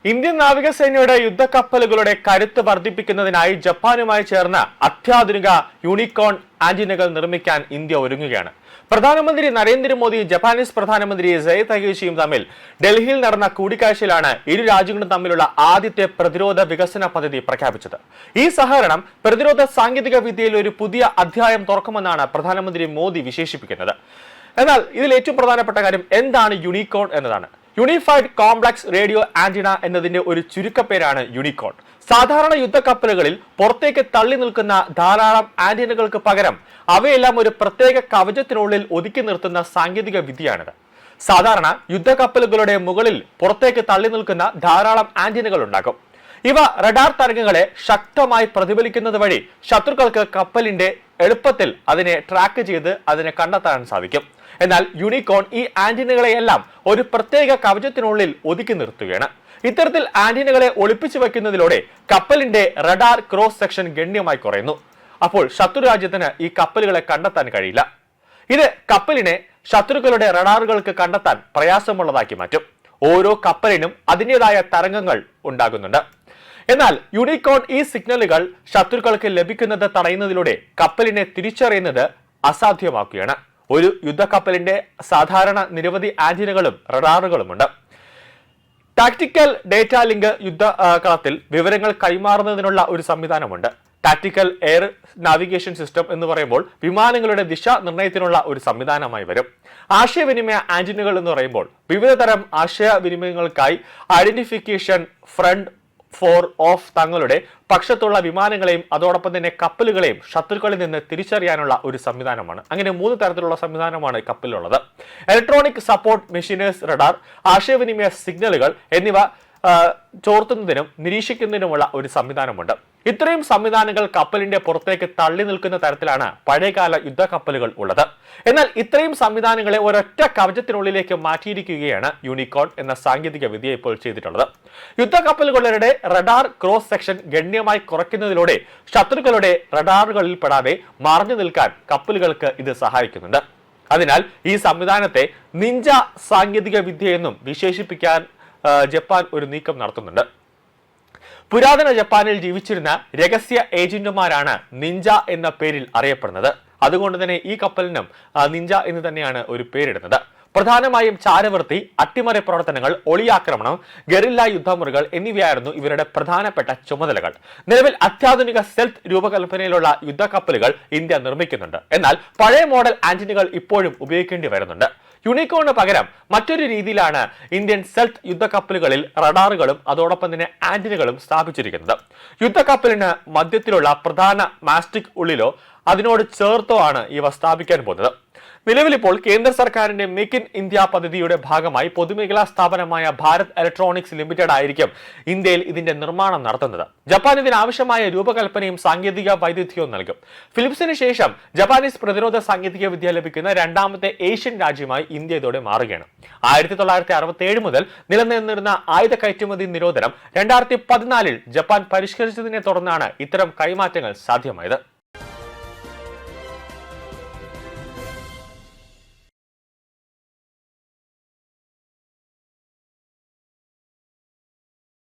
Indian നാവികസേനയുടെ യുദ്ധക്കപ്പലുകളുടെ കരുത്ത് വർദ്ധിപ്പിക്കുന്നതിനായി ജപ്പാനുമായി ചേർന്ന് അത്യാധുനിക യൂണിക്കോൺ ആന്റിനകൾ നിർമ്മിക്കാൻ ഇന്ത്യ ഒരുങ്ങുകയാണ്. പ്രധാനമന്ത്രി നരേന്ദ്രമോദിയും ജപ്പാനീസ് പ്രധാനമന്ത്രി സയ്യിദ് തകേഷിയും തമ്മിൽ ഡൽഹിയിൽ നടന്ന കൂടിക്കാഴ്ചയിലാണ് ഇരു രാജ്യങ്ങളും തമ്മിലുള്ള ആദ്യത്തെ പ്രതിരോധ വികസന പദ്ധതി പ്രഖ്യാപിച്ചത്. ഈ സഹകരണം പ്രതിരോധ സാങ്കേതിക വിദ്യയിൽ ഒരു പുതിയ അധ്യായം തുറക്കുമെന്നാണ് പ്രധാനമന്ത്രി മോദി വിശേഷിപ്പിക്കുന്നത്. എന്നാൽ ഇതിൽ ഏറ്റവും പ്രധാനപ്പെട്ട കാര്യം എന്താണ് യൂണിക്കോൺ എന്നതാണ്. യൂണിഫൈഡ് കോംപ്ലക്സ് റേഡിയോ ആന്റിന എന്നതിന്റെ ഒരു ചുരുക്കപ്പേരാണ് യൂണിക്കോൺ. സാധാരണ യുദ്ധക്കപ്പലുകളിൽ പുറത്തേക്ക് തള്ളി നിൽക്കുന്ന ധാരാളം ആന്റിനകൾക്ക് പകരം അവയെല്ലാം ഒരു പ്രത്യേക കവചത്തിനുള്ളിൽ ഒതുക്കി നിർത്തുന്ന സാങ്കേതിക വിദ്യയാണിത്. സാധാരണ യുദ്ധക്കപ്പലുകളുടെ മുകളിൽ പുറത്തേക്ക് തള്ളി നിൽക്കുന്ന ധാരാളം ആന്റിനകൾ ഉണ്ടാകും. ഇവ റഡാർ തരംഗങ്ങളെ ശക്തമായി പ്രതിഫലിക്കുന്നത് വഴി ശത്രുക്കൾക്ക് കപ്പലിന്റെ എളുപ്പത്തിൽ അതിനെ ട്രാക്ക് ചെയ്ത് അതിനെ കണ്ടെത്താൻ സാധിക്കും. എന്നാൽ യൂണിക്കോൺ ഈ ആന്റിനകളെയെല്ലാം ഒരു പ്രത്യേക കവചത്തിനുള്ളിൽ ഒതുക്കി നിർത്തുകയാണ്. ഇത്തരത്തിൽ ആന്റിനകളെ ഒളിപ്പിച്ചു വെക്കുന്നതിലൂടെ കപ്പലിന്റെ റഡാർ ക്രോസ് സെക്ഷൻ ഗണ്യമായി കുറയുന്നു. അപ്പോൾ ശത്രു രാജ്യത്തിന് ഈ കപ്പലുകളെ കണ്ടെത്താൻ കഴിയില്ല. ഇത് കപ്പലിനെ ശത്രുക്കളുടെ റഡാറുകൾക്ക് കണ്ടെത്താൻ പ്രയാസമുള്ളതാക്കി മാറ്റും. ഓരോ കപ്പലിനും അതിൻ്റെതായ തരംഗങ്ങൾ ഉണ്ടാകുന്നുണ്ട്. എന്നാൽ യൂണിക്കോൺ ഈ സിഗ്നലുകൾ ശത്രുക്കൾക്ക് ലഭിക്കുന്നത് തടയുന്നതിലൂടെ കപ്പലിനെ തിരിച്ചറിയുന്നത് അസാധ്യമാക്കുകയാണ്. ഒരു യുദ്ധക്കപ്പലിന്റെ സാധാരണ നിരവധി ആന്റിനകളും റഡാറുകളുമുണ്ട്. ടാക്ടിക്കൽ ഡേറ്റ ലിങ്ക് യുദ്ധകളത്തിൽ വിവരങ്ങൾ കൈമാറുന്നതിനുള്ള ഒരു സംവിധാനമുണ്ട്. ടാക്ടിക്കൽ എയർ നാവിഗേഷൻ സിസ്റ്റം എന്ന് പറയുമ്പോൾ വിമാനങ്ങളുടെ ദിശ നിർണ്ണയത്തിനുള്ള ഒരു സംവിധാനമായി വരും. ആശയവിനിമയ ആന്റിനകൾ എന്ന് പറയുമ്പോൾ വിവിധ തരം ആശയവിനിമയങ്ങൾക്കായി ഐഡന്റിഫിക്കേഷൻ ഫ്രണ്ട് ഫോർ ഓഫ് തങ്ങളുടെ പക്ഷത്തുള്ള വിമാനങ്ങളെയും അതോടൊപ്പം തന്നെ കപ്പലുകളെയും ശത്രുക്കളിൽ നിന്ന് തിരിച്ചറിയാനുള്ള ഒരു സംവിധാനമാണ്. അങ്ങനെ 3 തരത്തിലുള്ള സംവിധാനമാണ് കപ്പലിലുള്ളത്. ഇലക്ട്രോണിക് സപ്പോർട്ട് മെഷീനേഴ്സ് റഡാർ, ആശയവിനിമയ സിഗ്നലുകൾ എന്നിവ ചോർത്തുന്നതിനും നിരീക്ഷിക്കുന്നതിനുമുള്ള ഒരു സംവിധാനമുണ്ട്. ഇത്രയും സംവിധാനങ്ങൾ കപ്പലിന്റെ പുറത്തേക്ക് തള്ളി നിൽക്കുന്ന തരത്തിലാണ് പഴയകാല യുദ്ധക്കപ്പലുകൾ ഉള്ളത്. എന്നാൽ ഇത്രയും സംവിധാനങ്ങളെ ഒരൊറ്റ കവചത്തിനുള്ളിലേക്ക് മാറ്റിയിരിക്കുകയാണ് യൂണിക്കോൺ എന്ന സാങ്കേതിക വിദ്യ ഇപ്പോൾ ചെയ്തിട്ടുള്ളത്. യുദ്ധക്കപ്പലുകളുടെ റഡാർ ക്രോസ് സെക്ഷൻ ഗണ്യമായി കുറയ്ക്കുന്നതിലൂടെ ശത്രുക്കളുടെ റഡാറുകളിൽ പെടാതെ മറഞ്ഞു നിൽക്കാൻ കപ്പലുകൾക്ക് ഇത് സഹായിക്കുന്നുണ്ട്. അതിനാൽ ഈ സംവിധാനത്തെ നിഞ്ച സാങ്കേതിക വിദ്യ എന്നും വിശേഷിപ്പിക്കാൻ ജപ്പാൻ ഒരു നീക്കം നടത്തുന്നുണ്ട്. പുരാതന ജപ്പാനിൽ ജീവിച്ചിരുന്ന രഹസ്യ ഏജന്റുമാരാണ് നിഞ്ച എന്ന പേരിൽ അറിയപ്പെടുന്നത്. അതുകൊണ്ട് തന്നെ ഈ കപ്പലിനും നിഞ്ച എന്ന് തന്നെയാണ് ഒരു പേരിടുന്നത്. പ്രധാനമായും ചാരവൃത്തി, അട്ടിമറി പ്രവർത്തനങ്ങൾ, ഒളിയാക്രമണം, ഗറില്ല യുദ്ധമുറകൾ എന്നിവയായിരുന്നു ഇവരുടെ പ്രധാനപ്പെട്ട ചുമതലകൾ. നിലവിൽ അത്യാധുനിക സെൽത്ത് രൂപകൽപ്പനയിലുള്ള യുദ്ധക്കപ്പലുകൾ ഇന്ത്യ നിർമ്മിക്കുന്നുണ്ട്. എന്നാൽ പഴയ മോഡൽ ആന്റിനകൾ ഇപ്പോഴും ഉപയോഗിക്കേണ്ടി വരുന്നുണ്ട്. യൂണിക്കോണിന് പകരം മറ്റൊരു രീതിയിലാണ് ഇന്ത്യൻ സെൽത്ത് യുദ്ധക്കപ്പലുകളിൽ റഡാറുകളും അതോടൊപ്പം തന്നെ ആന്റിനകളും സ്ഥാപിച്ചിരിക്കുന്നത്. യുദ്ധക്കപ്പലിന് മധ്യത്തിലുള്ള പ്രധാന മാസ്റ്റിക് ഉള്ളിലോ അതിനോട് ചേർത്തോ ആണ് ഇവ സ്ഥാപിക്കാൻ പോകുന്നത്. നിലവിലിപ്പോൾ കേന്ദ്ര സർക്കാരിന്റെ മേക്ക് ഇൻ ഇന്ത്യ പദ്ധതിയുടെ ഭാഗമായി പൊതുമേഖലാ സ്ഥാപനമായ ഭാരത് ഇലക്ട്രോണിക്സ് ലിമിറ്റഡ് ആയിരിക്കും ഇന്ത്യയിൽ ഇതിന്റെ നിർമ്മാണം നടത്തുന്നത്. ജപ്പാൻ ഇതിനാവശ്യമായ രൂപകൽപ്പനയും സാങ്കേതിക വൈദഗ്ധ്യവും നൽകും. ഫിലിപ്സിന് ശേഷം ജപ്പാനീസ് പ്രതിരോധ സാങ്കേതിക വിദ്യ ലഭിക്കുന്ന രണ്ടാമത്തെ ഏഷ്യൻ രാജ്യമായി ഇന്ത്യ ഇതോടെ മാറുകയാണ്. 1967 മുതൽ നിലനിന്നിരുന്ന ആയുധ കയറ്റുമതി നിരോധനം 2014 ജപ്പാൻ പരിഷ്കരിച്ചതിനെ തുടർന്നാണ് ഇത്തരം കൈമാറ്റങ്ങൾ സാധ്യമായത്.